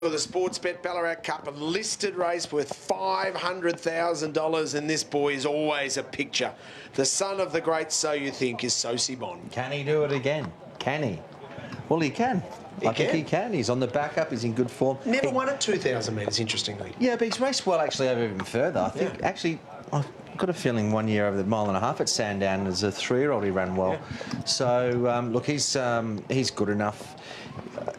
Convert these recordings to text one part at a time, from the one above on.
For the Sportsbet Ballarat Cup, a listed race worth $500,000, and this boy is always a picture. The son of the great So You Think is Sosi Bond. Can he do it again? Can he? Well, he can. I think he can. He's on the back up. He's in good form. Never won at 2,000 metres, interestingly. Yeah, but he's raced well actually over even further. I think actually I've got a feeling 1 year over the mile and a half at Sandown as a 3-year-old he ran well. Yeah. So look, he's good enough.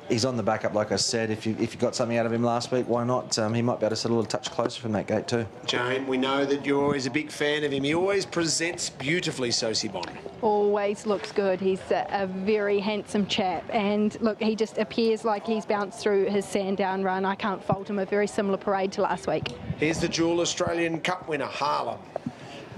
He's on the back up, like I said. If you got something out of him last week, why not? He might be able to sit a little touch closer from that gate too. Jane, we know that you're always a big fan of him. He always presents beautifully, Sosi Bond. Always looks good. He's a very handsome chap, and look, he just appears like he's bounced through his Sandown run. I can't fault him. A very similar parade to last week. Here's the dual Australian Cup winner, Harlem.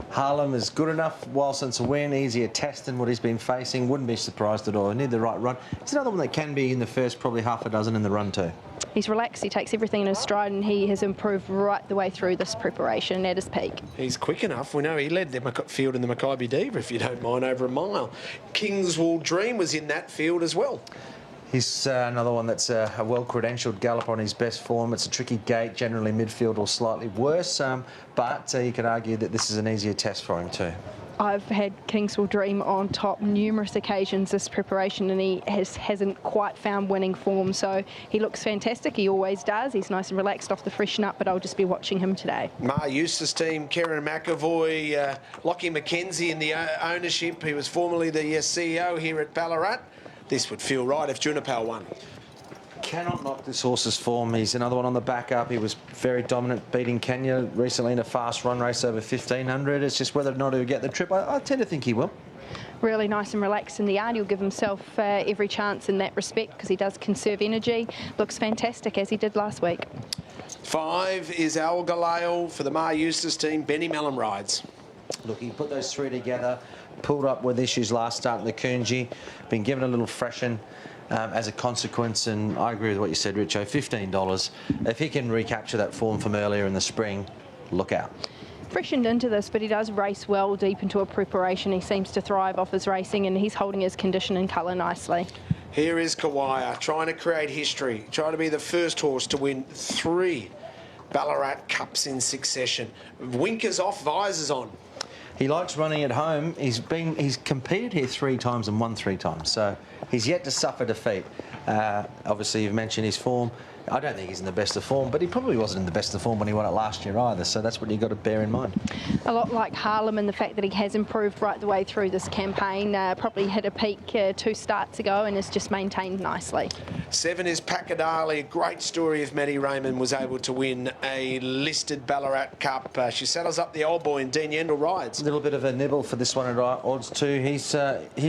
Harlem is good enough, while since a win, easier test than what he's been facing. Wouldn't be surprised at all. He need the right run. It's another one that can be in the first probably half a dozen in the run too. He's relaxed, he takes everything in his stride, and he has improved right the way through this preparation at his peak. He's quick enough. We know he led the field in the Mackay Diva, if you don't mind, over a mile. Kingswool Dream was in that field as well. He's another one that's a well-credentialed gallop on his best form. It's a tricky gate, generally midfield or slightly worse, but you could argue that this is an easier test for him too. I've had Kingswool Dream on top numerous occasions this preparation, and he hasn't quite found winning form, so he looks fantastic. He always does. He's nice and relaxed off the freshen up, but I'll just be watching him today. Mar Eustace team, Karen McAvoy, Lockie McKenzie in the ownership. He was formerly the CEO here at Ballarat. This would feel right if Junipal won. Cannot knock this horse's form. He's another one on the back up. He was very dominant, beating Kenya recently in a fast run race over 1,500. It's just whether or not he'll get the trip. I tend to think he will. Really nice and relaxed in the yard. He'll give himself every chance in that respect because he does conserve energy. Looks fantastic as he did last week. 5 is Al Galale for the Mar Eustace team. Benny Mellon rides. Look, he put those three together, pulled up with issues last start in the Coonji, been given a little freshen as a consequence, and I agree with what you said, Richo, $15. If he can recapture that form from earlier in the spring, look out. Freshened into this, but he does race well deep into a preparation. He seems to thrive off his racing, and he's holding his condition and colour nicely. Here is Kawaya, trying to create history, trying to be the first horse to win 3 Ballarat Cups in succession. Winkers off, visors on. He likes running at home. He's competed here 3 times and won 3 times, so he's yet to suffer defeat. Obviously, you've mentioned his form. I don't think he's in the best of form, but he probably wasn't in the best of form when he won it last year either, so that's what you've got to bear in mind. A lot like Harlem in the fact that he has improved right the way through this campaign. Probably hit a peak 2 starts ago and has just maintained nicely. 7 is Pakadali. A great story if Maddie Raymond was able to win a listed Ballarat Cup. She saddles up the old boy and Dean Yendall rides. A little bit of a nibble for this one at odds too. His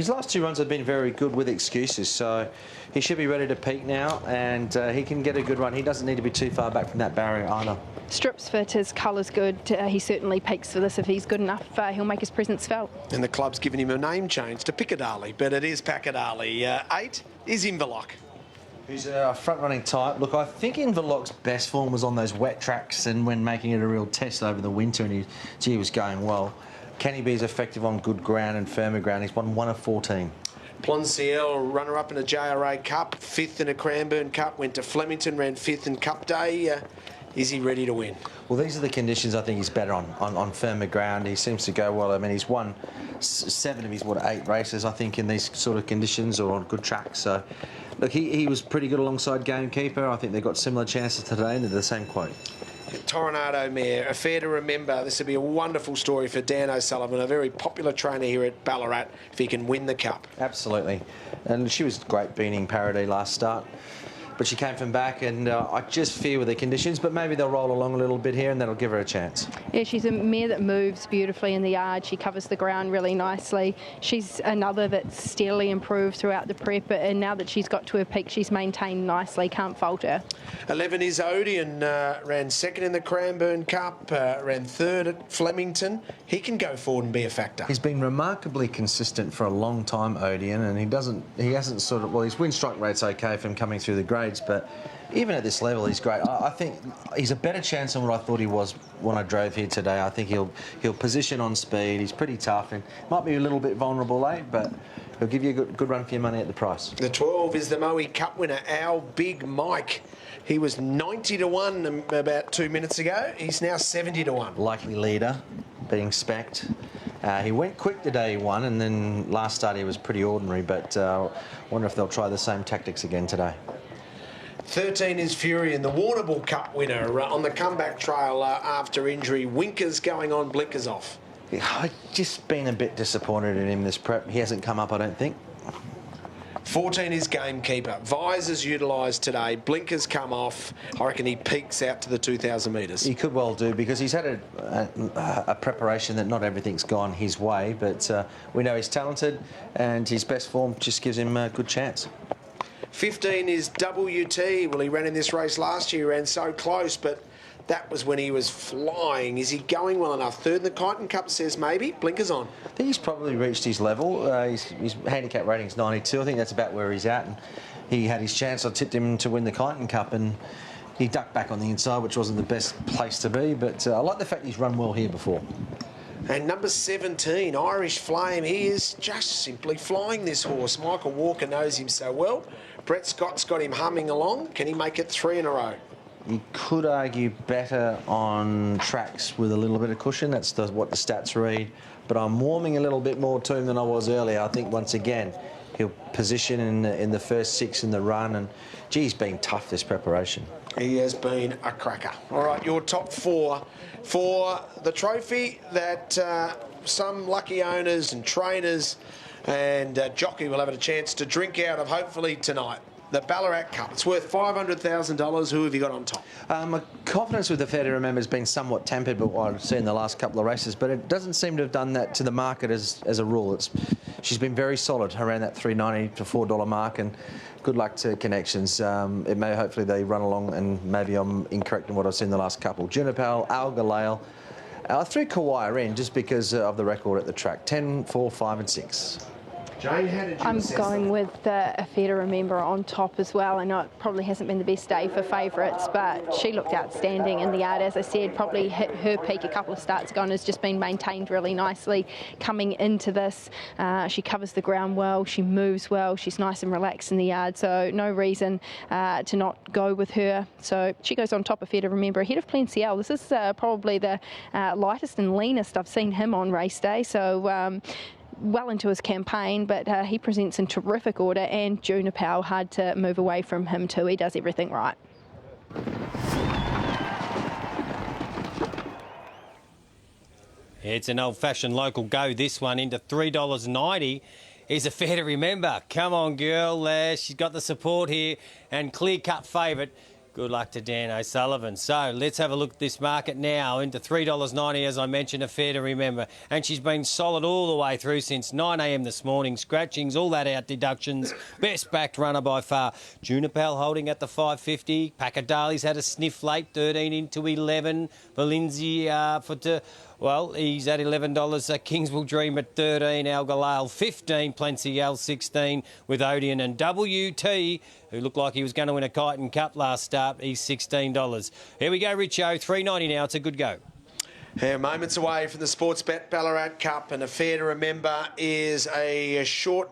last 2 runs have been very good with excuses, so he should be ready to peak now, and he can get a good run. He doesn't need to be too far back from that barrier either. Strips fit, his colour's good. He certainly peaks for this. If he's good enough, he'll make his presence felt. And the club's given him a name change to Piccadilly, but it is Pakadali. 8 is Inverloch. He's a front-running type. Look, I think Inverloch's best form was on those wet tracks and when making it a real test over the winter, and he was going well. Can he be as effective on good ground and firmer ground? He's won 1 of 14. Plonsiel, runner-up in a JRA Cup, 5th in a Cranbourne Cup, went to Flemington, ran 5th in Cup Day. Is he ready to win? Well, these are the conditions I think he's better on firmer ground. He seems to go well. I mean, he's won 7 of his, 8 races, I think, in these sort of conditions or on good tracks. So, look, he was pretty good alongside Gamekeeper. I think they've got similar chances today, and they're the same quote. Toronado mare, affair to remember. This would be a wonderful story for Dan O'Sullivan, a very popular trainer here at Ballarat, if he can win the Cup. Absolutely. And she was great beating Paradis last start. But she came from back, and I just fear with the conditions, but maybe they'll roll along a little bit here and that'll give her a chance. Yeah, she's a mare that moves beautifully in the yard. She covers the ground really nicely. She's another that's steadily improved throughout the prep, and now that she's got to her peak, she's maintained nicely. Can't fault her. 11 is Odeon, ran 2nd in the Cranbourne Cup, ran 3rd at Flemington. He can go forward and be a factor. He's been remarkably consistent for a long time, Odeon, and he hasn't sort of, well, his win-strike rate's okay from coming through the grades, but even at this level, he's great. I think he's a better chance than what I thought he was when I drove here today. I think he'll position on speed. He's pretty tough and might be a little bit vulnerable late, but he'll give you a good run for your money at the price. The 12 is the Moe Cup winner, Our Big Mike. He was 90 to 1 about 2 minutes ago. He's now 70 to 1. Likely leader, being specced. He went quick the day he won, and then last start he was pretty ordinary, but wonder if they'll try the same tactics again today. 13 is Fury, and the Warrnambool Cup winner on the comeback trail after injury. Winkers going on, blinkers off. I've just been a bit disappointed in him this prep. He hasn't come up, I don't think. 14 is Gamekeeper. Visors utilised today. Blinkers come off. I reckon he peaks out to the 2,000 metres. He could well do, because he's had a preparation that not everything's gone his way, but we know he's talented, and his best form just gives him a good chance. 15 is WT. Well, he ran in this race last year. He ran so close, but that was when he was flying. Is he going well enough? Third in the Kyneton Cup says maybe. Blinkers on. I think he's probably reached his level. His handicap rating's 92. I think that's about where he's at. And he had his chance. I tipped him to win the Kyneton Cup, and he ducked back on the inside, which wasn't the best place to be. But I like the fact he's run well here before. And number 17, Irish Flame. He is just simply flying, this horse. Michael Walker knows him so well. Brett Scott's got him humming along. Can he make it 3 in a row? You could argue better on tracks with a little bit of cushion. That's what the stats read. But I'm warming a little bit more to him than I was earlier. I think once again he'll position in the first 6 in the run. And gee, he's been tough this preparation. He has been a cracker. All right, your top 4 for the trophy that some lucky owners and trainers and jockey will have a chance to drink out of hopefully tonight. The Ballarat Cup. It's worth $500,000. Who have you got on top? My confidence with the Fair to Remember has been somewhat tempered by what I've seen in the last couple of races, but it doesn't seem to have done that to the market as a rule. She's been very solid around that $3.90 to $4 mark, and good luck to Connections. Hopefully they run along, and maybe I'm incorrect in what I've seen in the last couple. Junipal, Algalale. I threw Kawaya in just because of the record at the track. 10, 4, 5 and 6. Jane, how did you I'm assess going them? with a Fair to Remember on top as well. I know it probably hasn't been the best day for favourites, but she looked outstanding in the yard. As I said, probably hit her peak a couple of starts ago and has just been maintained really nicely coming into this. She covers the ground well, she moves well, she's nice and relaxed in the yard, so no reason to not go with her. So she goes on top of Fair to Remember ahead of Plenciel. This is probably the lightest and leanest I've seen him on race day, so well into his campaign, but he presents in terrific order, and Junipal, hard to move away from him too. He does everything right. It's an old-fashioned local go, this one, into $3.90 is a Fair to Remember. Come on, girl. She's got the support here, and clear-cut favourite. Good luck to Dan O'Sullivan. So let's have a look at this market now into $3.90, as I mentioned, a Fair to Remember. And she's been solid all the way through since 9 a.m. this morning. Scratchings, all that out, deductions. Best backed runner by far. Junipal holding at the 550. Pacadali's had a sniff late, 13 into 11. Valinzi he's at $11. Kingsville Dream at 13. Algalale 15. Plenciel 16 with Odeon, and WT, who looked like he was going to win a Kyneton Cup last start, he's $16. Here we go, Richo. $3.90 now. It's a good go. Yeah, moments away from the Sportsbet Ballarat Cup, and a Fair to Remember is a short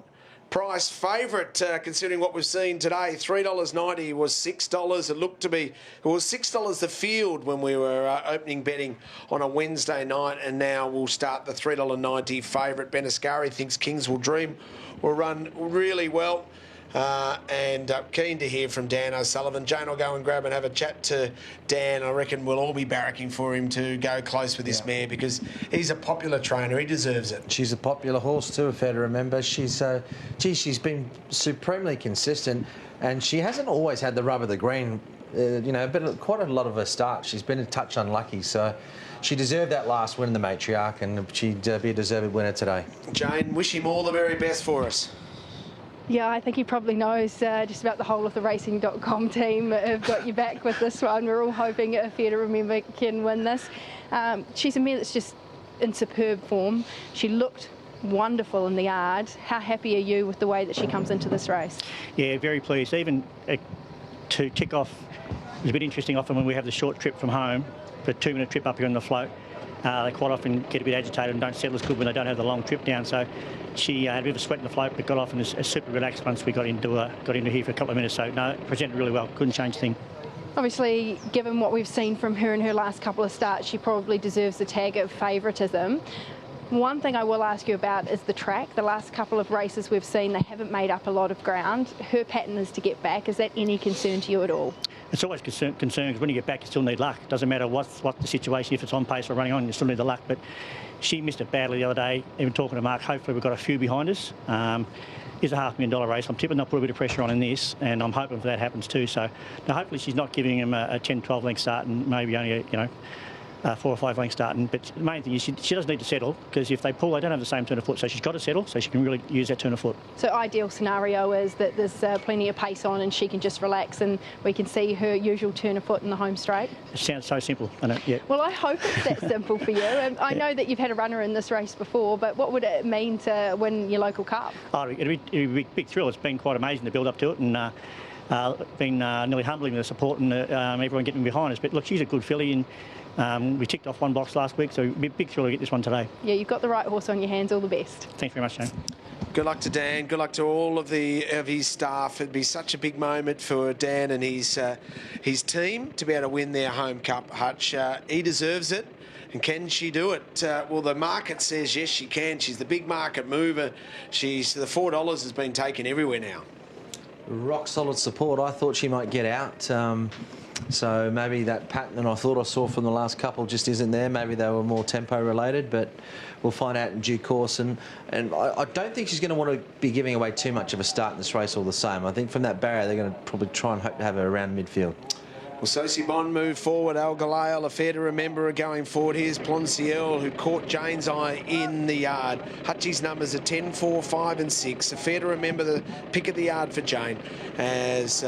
price favourite, considering what we've seen today. $3.90 was $6. It looked to be, it was $6 the field when we were opening betting on a Wednesday night, and now we'll start the $3.90 favourite. Ben Ascari thinks Kingsville Dream will run really well. And keen to hear from Dan O'Sullivan. Jane, I'll go and grab and have a chat to Dan. I reckon we'll all be barracking for him to go close with this mare, because he's a popular trainer. He deserves it. She's a popular horse too, Fair to Remember. She's been supremely consistent, and she hasn't always had the rub of the green. But quite a lot of her starts, she's been a touch unlucky. So she deserved that last win in the Matriarch, and she'd be a deserved winner today. Jane, wish him all the very best for us. Yeah, I think he probably knows just about the whole of the racing.com team have got you back with this one. We're all hoping a Fair to Remember can win this. She's a mare that's just in superb form. She looked wonderful in the yard. How happy are you with the way that she comes into this race? Yeah, very pleased. Even to tick off, it's a bit interesting often when we have the short trip from home, the 2-minute trip up here on the float. They quite often get a bit agitated and don't settle as good when they don't have the long trip down. So she had a bit of a sweat in the float, but got off and was super relaxed once we got into here for a couple of minutes. So no, presented really well. Couldn't change a thing. Obviously, given what we've seen from her in her last couple of starts, she probably deserves the tag of favouritism. One thing I will ask you about is the track. The last couple of races we've seen, they haven't made up a lot of ground. Her pattern is to get back. Is that any concern to you at all? It's always concern because when you get back, you still need luck. It doesn't matter what the situation, if it's on pace or running on, you still need the luck. But she missed it badly the other day. Even talking to Mark, hopefully we've got a few behind us. It's a $500,000 race. I'm tipping they'll put a bit of pressure on in this, and I'm hoping that happens too. So now hopefully she's not giving him a 10, 12 length start and maybe only a 4 or 5 length starting. But the main thing is she does need to settle, because if they pull, they don't have the same turn of foot. So she's got to settle so she can really use that turn of foot. So ideal scenario is that there's plenty of pace on and she can just relax and we can see her usual turn of foot in the home straight. It sounds so simple, doesn't it? Yeah. Well, I hope it's that simple for you. And I know that you've had a runner in this race before, but what would it mean to win your local cup? Oh, it'd be a big thrill. It's been quite amazing to build up to it, and been nearly humbling the support and everyone getting behind us. But look, she's a good filly, and we ticked off one box last week, so it'd be a big thrill to get this one today. Yeah, you've got the right horse on your hands. All the best. Thanks very much, Shane. Good luck to Dan. Good luck to all of his staff. It'd be such a big moment for Dan and his team to be able to win their home cup, Hutch. He deserves it. And can she do it? Well, the market says yes, she can. She's the big market mover. The $4 has been taken everywhere now. Rock solid support. I thought she might get out. So maybe that pattern that I thought I saw from the last couple just isn't there. Maybe they were more tempo related, but we'll find out in due course. And I don't think she's going to want to be giving away too much of a start in this race all the same. I think from that barrier, they're going to probably try and hope to have her around midfield. Well, Sosie Bond moved forward. Al Galale, a fair to remember, are going forward. Here's Plonciel, who caught Jane's eye in the yard. Hutchie's numbers are 10, 4, 5 and 6. A fair to remember the pick of the yard for Jane as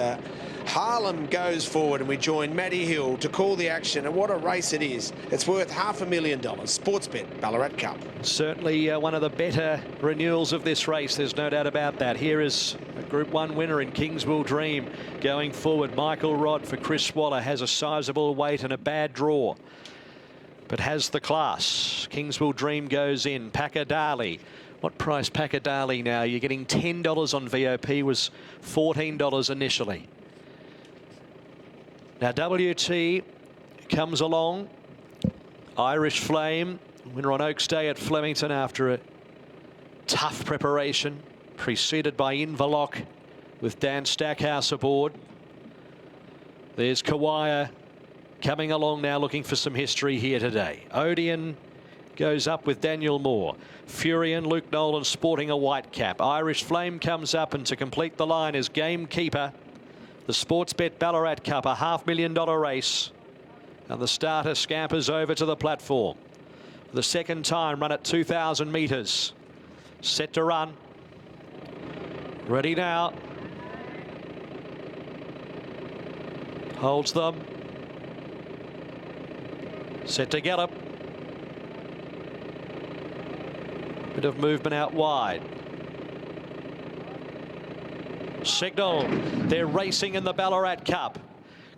Harlem goes forward, and we join Matty Hill to call the action. And what a race it is. It's worth $500,000. Sportsbet Ballarat Cup. Certainly one of the better renewals of this race. There's no doubt about that. Here is a Group 1 winner in Kings Will Dream going forward. Michael Rod for Chris Waller has a sizable weight and a bad draw, but has the class. Kings Will Dream goes in. Pakadali. What price Pakadali now? You're getting $10 on VOP, was $14 initially. Now WT comes along. Irish Flame, winner on Oaks Day at Flemington after a tough preparation, preceded by Inverloch with Dan Stackhouse aboard. There's Kawaya coming along now, looking for some history here today. Odeon goes up with Daniel Moore. Furion, Luke Nolan sporting a white cap. Irish Flame comes up, and to complete the line is Gamekeeper. The Sportsbet Ballarat Cup, a $500,000 race. And the starter scampers over to the platform. The second time, run at 2,000 metres. Set to run. Ready now. Holds them. Set to gallop. Bit of movement out wide. Signal. They're racing in the Ballarat Cup.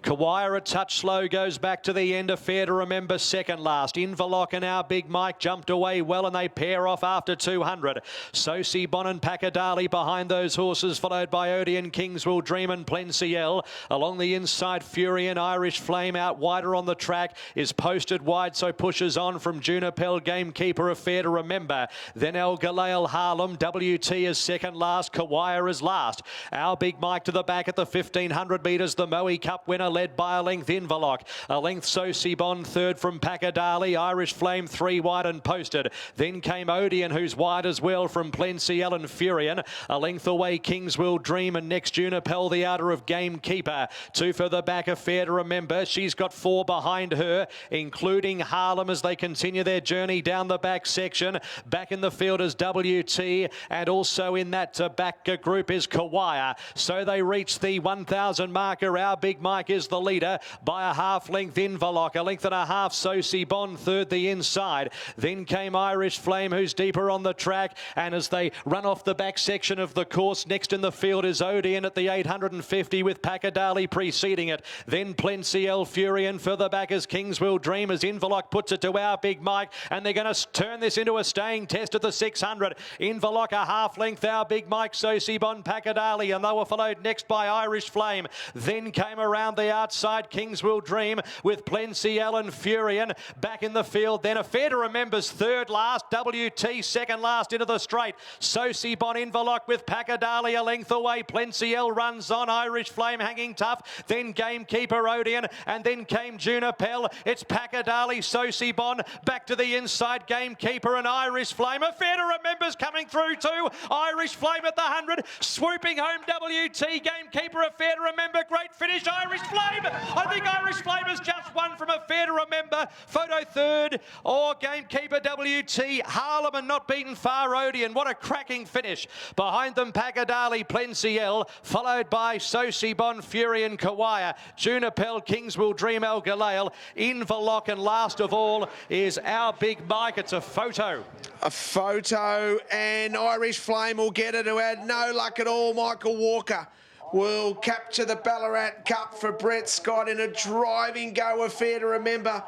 Kawaya a touch slow, goes back to the end. A fair to remember second last. Inverloch and Our Big Mike jumped away well, and they pair off after 200. Sosie Bon and Pakadali behind those horses, followed by Odeon, Kings Will Dream and Plenciel. Along the inside, Fury and Irish Flame out wider on the track, is posted wide, so pushes on from Junipel. Gamekeeper, a fair to remember. Then El Galale Harlem. WT is second last. Kawaya is last. Our Big Mike to the back at the 1,500 metres. The Moe Cup winner, led by a length Inverloch. A length Sosie Bond, third from Pakadali. Irish Flame, 3 wide and posted. Then came Odeon, who's wide as well from Plenciel and Furion. A length away, Kings Will Dream, and next Junipel, the outer of Gamekeeper. 2 further back, a fair to remember. She's got 4 behind her, including Harlem, as they continue their journey down the back section. Back in the field is WT, and also in that back group is Kawaya. So they reach the 1,000 marker. Our Big Mike is the leader by a half length. Inverloch, a length and a half. Sosie Bond, third the inside. Then came Irish Flame, who's deeper on the track, and as they run off the back section of the course, next in the field is Odeon at the 850 with Pakadali preceding it. Then Plenciel, Fury, and further back as Kings Will Dream, as Inverloch puts it to Our Big Mike, and they're going to turn this into a staying test at the 600. Inverloch a half length, Our Big Mike, Sosie Bond, Pakadali, and they were followed next by Irish Flame. Then came around the the outside, Kings Will Dream with Plenty Ellen Furion. Back in the field then, Affair to Remember's third last, WT second last into the straight. Sosie Bon Inverloch with Packardali a length away. Plenty L runs on, Irish Flame hanging tough. Then Gamekeeper Odeon, and then came Junipel. It's Packardali, Sosie Bon, back to the inside, Gamekeeper and Irish Flame. Affair to Remember's coming through too. Irish Flame at the 100, swooping home WT. Gamekeeper, Affair to Remember, great finish. Irish Flame, I think Irish Flame has just won from Affair to Remember. Photo third, or Gamekeeper WT. Harlem and not beaten far Odeon. What a cracking finish. Behind them, Packardali, Plenty L, followed by Sosie Bon, Fury and Kawaya. Junipel, Kings Will Dream, El Galale, Inverloch, and last of all is our big Mike. It's a photo. A photo, and Irish Flame will get it, who had no luck at all. Michael Walker will capture the Ballarat Cup for Brett Scott in a driving go. Affair to Remember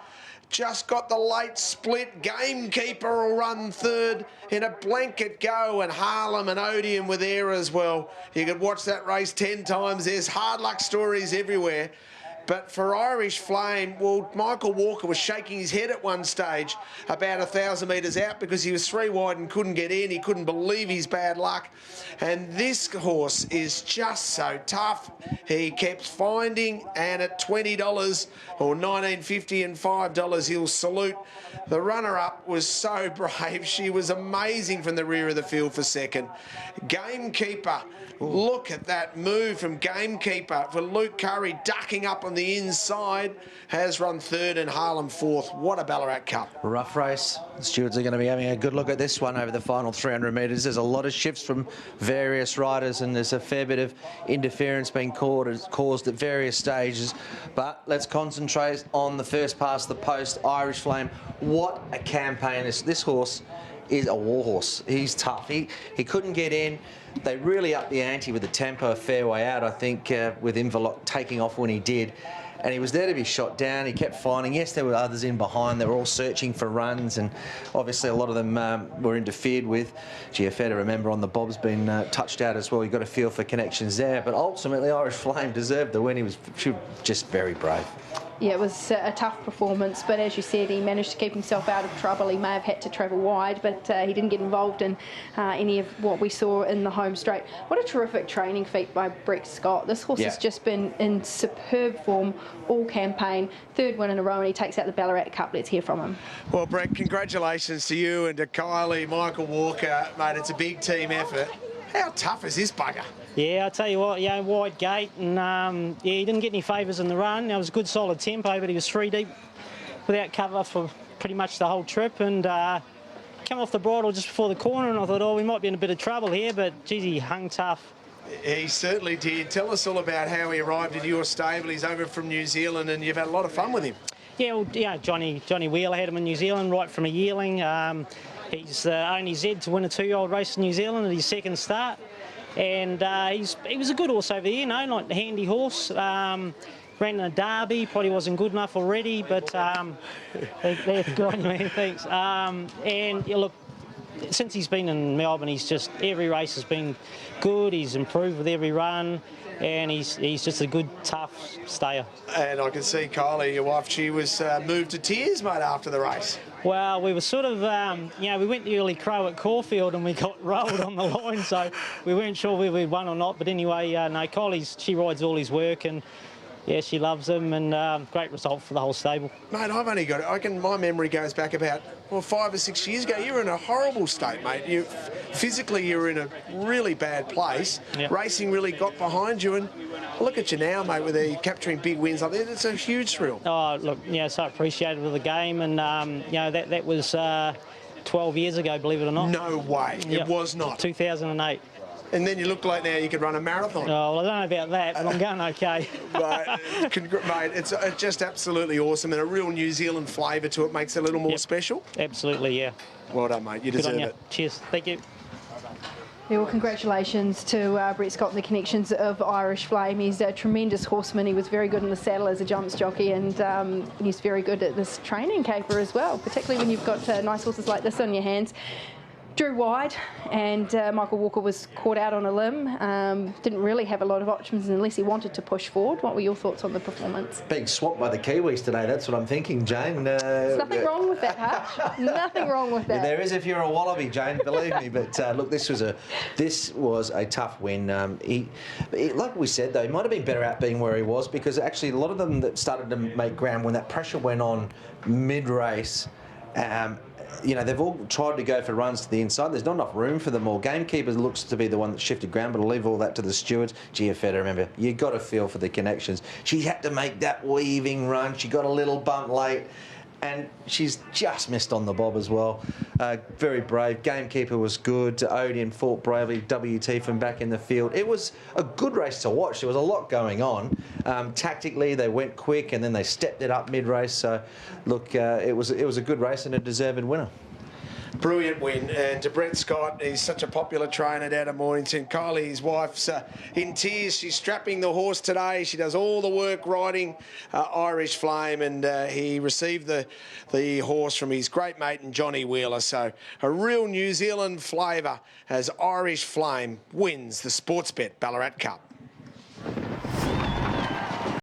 just got the late split. Gamekeeper will run third in a blanket go, and Harlem and Odeon were there as well. You could watch that race 10 times. There's hard luck stories everywhere. But for Irish Flame, well, Michael Walker was shaking his head at one stage about 1,000 metres out because he was 3 wide and couldn't get in. He couldn't believe his bad luck. And this horse is just so tough. He kept finding, and at $20 or $19.50 and $5, he'll salute. The runner-up was so brave. She was amazing from the rear of the field for second. Gamekeeper. Look at that move from Gamekeeper for Luke Curry, ducking up on the inside, has run third and Harlem fourth. What a Ballarat Cup. Rough race. The stewards are going to be having a good look at this one over the final 300 metres. There's a lot of shifts from various riders, and there's a fair bit of interference being caused at various stages. But let's concentrate on the first pass the post. Irish Flame. What a campaign. This horse is a war horse. He's tough. He couldn't get in. They really upped the ante with the tempo a fair way out, I think, with Inverloch taking off when he did. And he was there to be shot down. He kept finding. Yes, there were others in behind. They were all searching for runs, and obviously a lot of them were interfered with. Gee, Fair to Remember on the bob's been touched out as well. You've got a feel for connections there. But ultimately, Irish Flame deserved the win. She was just very brave. Yeah, it was a tough performance, but as you said, he managed to keep himself out of trouble. He may have had to travel wide, but he didn't get involved in any of what we saw in the home straight. What a terrific training feat by Brett Scott. This horse has just been in superb form all campaign. Third win in a row, and he takes out the Ballarat Cup. Let's hear from him. Well, Brett, congratulations to you and to Kylie, Michael Walker. Mate, it's a big team effort. How tough is this bugger? Yeah, I'll tell you what, wide gate, and he didn't get any favours in the run. It was a good solid tempo, but he was 3 deep without cover for pretty much the whole trip, and come off the bridle just before the corner, and I thought, we might be in a bit of trouble here, but geez, he hung tough. He certainly did. Tell us all about how he arrived at your stable. He's over from New Zealand, and you've had a lot of fun with him. Yeah, well, Johnny Wheeler had him in New Zealand right from a yearling. He's the only Z to win a 2-year-old race in New Zealand at his second start. And he was a good horse over there, like a handy horse. Ran in a derby, probably wasn't good enough already, but they're good on you, thanks. Look, since he's been in Melbourne, he's just, every race has been good. He's improved with every run, and he's just a good, tough stayer. And I can see Kylie, your wife, she was moved to tears, mate, after the race. Well, we were sort of, we went the early crow at Caulfield and we got rolled on the line, so we weren't sure whether we'd won or not. But anyway, no, she rides all his work, and yeah, she loves him, and great result for the whole stable. Mate, I've only got, my memory goes back about, 5 or 6 years ago. You were in a horrible state, mate. Physically, you were in a really bad place. Yep. Racing really got behind you, and look at you now, mate, with capturing big wins like that. It's a huge thrill. Oh, look, so appreciated with the game, and that was 12 years ago, believe it or not. No way. Yep. It was not. 2008. And then you look like now you could run a marathon. Oh, well, I don't know about that, but I'm going okay. Mate, it's just absolutely awesome, and a real New Zealand flavour to it makes it a little more special. Absolutely, yeah. Well done, mate. You deserve it. Cheers. Thank you. Yeah, well, congratulations to Brett Scott and the connections of Irish Flame. He's a tremendous horseman. He was very good in the saddle as a jumps jockey, and he's very good at this training caper as well, particularly when you've got nice horses like this on your hands. drew wide, and Michael Walker was caught out on a limb. Didn't really have a lot of options unless he wanted to push forward. What were your thoughts on the performance? Being swapped by the Kiwis today, that's what I'm thinking, Jane. There's nothing wrong with that, Hutch. Nothing wrong with that. There is if you're a Wallaby, Jane, believe me. But look, this was a tough win. He, like we said, though, he might have been better out being where he was, because actually a lot of them that started to make ground when that pressure went on mid-race, you know, they've all tried to go for runs to the inside. There's not enough room for them all. Gamekeeper looks to be the one that shifted ground, but I'll leave all that to the stewards. Giafetta, remember, you got to feel for the connections. She had to make that weaving run. She got a little bump late, and she's just missed on the bob as well. Very brave. Gamekeeper was good. Odeon fought bravely. WT from back in the field. It was a good race to watch. There was a lot going on. Tactically, they went quick, and then they stepped it up mid-race. So, look, it was a good race and a deserved winner. Brilliant win, and to Brett Scott, he's such a popular trainer down at Mornington. Kylie, his wife's in tears. She's strapping the horse today. She does all the work riding Irish Flame, and he received the horse from his great mate and Johnny Wheeler. So a real New Zealand flavour as Irish Flame wins the Sportsbet Ballarat Cup.